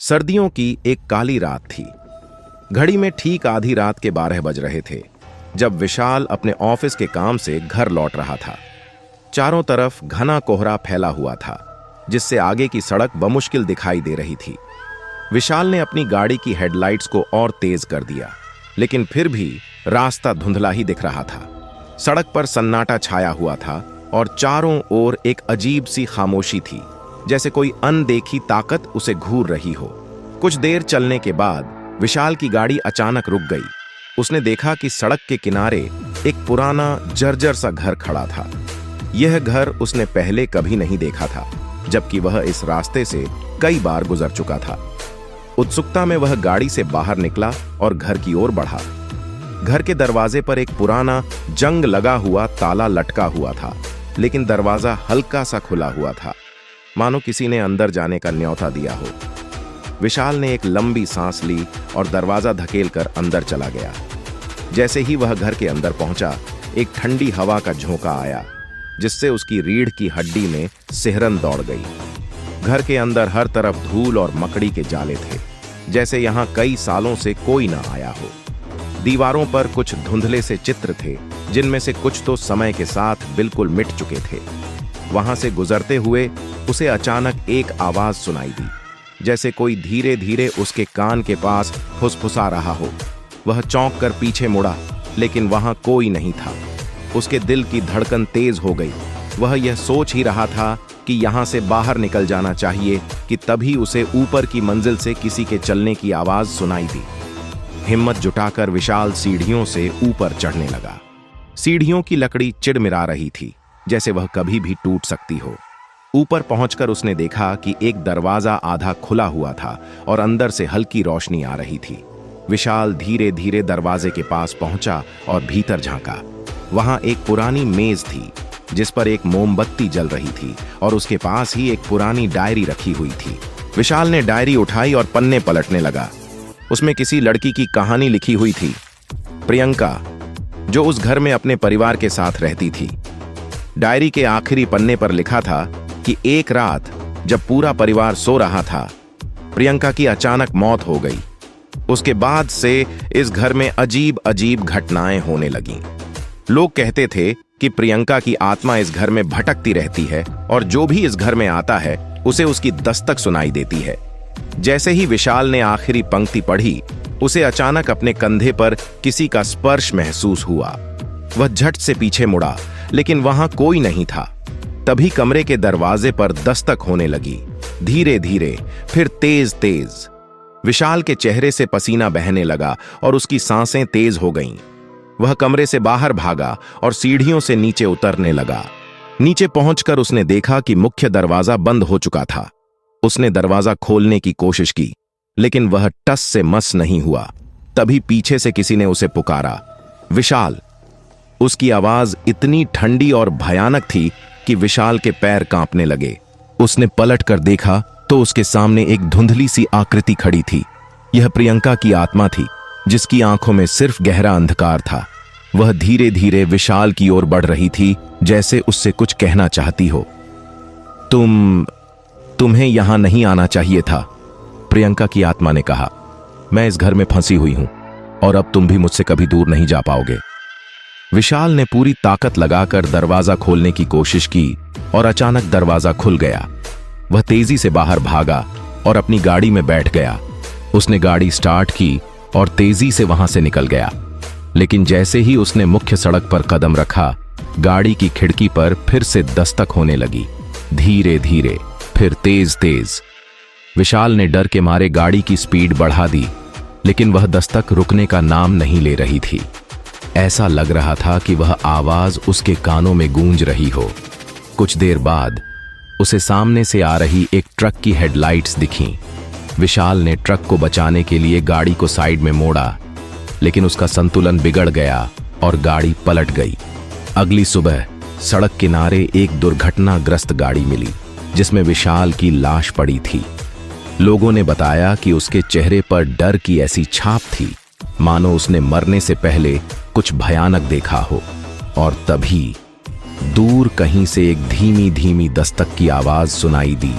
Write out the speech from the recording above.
सर्दियों की एक काली रात थी। घड़ी में ठीक आधी रात के 12 बज रहे थे जब विशाल अपने ऑफिस के काम से घर लौट रहा था। चारों तरफ घना कोहरा फैला हुआ था जिससे आगे की सड़क बमुश्किल दिखाई दे रही थी। विशाल ने अपनी गाड़ी की हेडलाइट्स को और तेज कर दिया, लेकिन फिर भी रास्ता धुंधला ही दिख रहा था। सड़क पर सन्नाटा छाया हुआ था और चारों ओर एक अजीब सी खामोशी थी, जैसे कोई अनदेखी ताकत उसे घूर रही हो। कुछ देर चलने के बाद विशाल की गाड़ी अचानक रुक गई। उसने देखा कि सड़क के किनारे एक पुराना जर्जर सा घर खड़ा था। यह घर उसने पहले कभी नहीं देखा था, जबकि वह इस रास्ते से कई बार गुजर चुका था। उत्सुकता में वह गाड़ी से बाहर निकला और घर की ओर बढ़ा। घर के दरवाजे पर एक पुराना जंग लगा हुआ ताला लटका हुआ था, लेकिन दरवाजा हल्का सा खुला हुआ था, मानो किसी ने अंदर जाने का न्योता दिया हो। विशाल ने एक लंबी सांस ली और दरवाजा धकेलकर अंदर चला गया। जैसे ही वह घर के अंदर पहुंचा, एक ठंडी हवा का झोंका आया, जिससे उसकी रीढ़ की हड्डी में सिहरन दौड़ गई। घर के अंदर हर तरफ धूल और मकड़ी के जाले थे, जैसे यहां कई सालों से कोई ना आया हो। दीवारों पर कुछ धुंधले से चित्र थे, जिनमें से कुछ तो समय के साथ बिल्कुल मिट चुके थे। वहां से गुजरते हुए उसे अचानक एक आवाज सुनाई दी, जैसे कोई धीरे धीरे उसके कान के पास फुसफुसा रहा हो। वह चौंक कर पीछे मुड़ा, लेकिन वहां कोई नहीं था। उसके दिल की धड़कन तेज हो गई। वह यह सोच ही रहा था कि यहां से बाहर निकल जाना चाहिए कि तभी उसे ऊपर की मंजिल से किसी के चलने की आवाज सुनाई दी। हिम्मत जुटाकर विशाल सीढ़ियों से ऊपर चढ़ने लगा। सीढ़ियों की लकड़ी चिड़मिरा रही थी, जैसे वह कभी भी टूट सकती हो। ऊपर पहुंचकर उसने देखा कि एक दरवाजा आधा खुला हुआ था और अंदर से हल्की रोशनी आ रही थी। विशाल धीरे धीरे दरवाजे के पास पहुंचा और भीतर झांका। वहां एक पुरानी मेज थी, जिस पर एक मोमबत्ती जल रही थी और उसके पास ही एक पुरानी डायरी रखी हुई थी। विशाल ने डायरी उठाई और पन्ने पलटने लगा। उसमें किसी लड़की की कहानी लिखी हुई थी, प्रियंका, जो उस घर में अपने परिवार के साथ रहती थी। डायरी के आखिरी पन्ने पर लिखा था कि एक रात जब पूरा परिवार सो रहा था, प्रियंका की अचानक मौत हो गई। उसके बाद से इस घर में अजीब अजीब घटनाएं होने लगीं। लोग कहते थे कि प्रियंका की आत्मा इस घर में भटकती रहती है और जो भी इस घर में आता है उसे उसकी दस्तक सुनाई देती है। जैसे ही विशाल ने आखिरी पंक्ति पढ़ी, उसे अचानक अपने कंधे पर किसी का स्पर्श महसूस हुआ। वह झट से पीछे मुड़ा, लेकिन वहां कोई नहीं था। तभी कमरे के दरवाजे पर दस्तक होने लगी, धीरे धीरे, फिर तेज तेज। विशाल के चेहरे से पसीना बहने लगा और उसकी सांसें तेज हो गईं। वह कमरे से बाहर भागा और सीढ़ियों से नीचे उतरने लगा। नीचे पहुंचकर उसने देखा कि मुख्य दरवाजा बंद हो चुका था। उसने दरवाजा खोलने की कोशिश की, लेकिन वह टस से मस नहीं हुआ। तभी पीछे से किसी ने उसे पुकारा, विशाल। उसकी आवाज इतनी ठंडी और भयानक थी कि विशाल के पैर कांपने लगे। उसने पलट कर देखा तो उसके सामने एक धुंधली सी आकृति खड़ी थी। यह प्रियंका की आत्मा थी, जिसकी आंखों में सिर्फ गहरा अंधकार था। वह धीरे धीरे विशाल की ओर बढ़ रही थी, जैसे उससे कुछ कहना चाहती हो। तुम्हें यहां नहीं आना चाहिए था, प्रियंका की आत्मा ने कहा। मैं इस घर में फंसी हुई हूं और अब तुम भी मुझसे कभी दूर नहीं जा पाओगे। विशाल ने पूरी ताकत लगाकर दरवाजा खोलने की कोशिश की और अचानक दरवाजा खुल गया। वह तेजी से बाहर भागा और अपनी गाड़ी में बैठ गया। उसने गाड़ी स्टार्ट की और तेजी से वहां से निकल गया। लेकिन जैसे ही उसने मुख्य सड़क पर कदम रखा, गाड़ी की खिड़की पर फिर से दस्तक होने लगी, धीरे धीरे, फिर तेज तेज। विशाल ने डर के मारे गाड़ी की स्पीड बढ़ा दी, लेकिन वह दस्तक रुकने का नाम नहीं ले रही थी। ऐसा लग रहा था कि वह आवाज उसके कानों में गूंज रही हो। कुछ देर बाद उसे सामने से आ रही एक ट्रक की हेडलाइट्स दिखीं। विशाल ने ट्रक को बचाने के लिए गाड़ी को साइड में मोड़ा, लेकिन उसका संतुलन बिगड़ गया और गाड़ी पलट गई। अगली सुबह सड़क किनारे एक दुर्घटनाग्रस्त गाड़ी मिली, जिसमें विशाल की लाश पड़ी थी। लोगों ने बताया कि उसके चेहरे पर डर की ऐसी छाप थी, मानो उसने मरने से पहले कुछ भयानक देखा हो। और तभी दूर कहीं से एक धीमी धीमी दस्तक की आवाज सुनाई दी।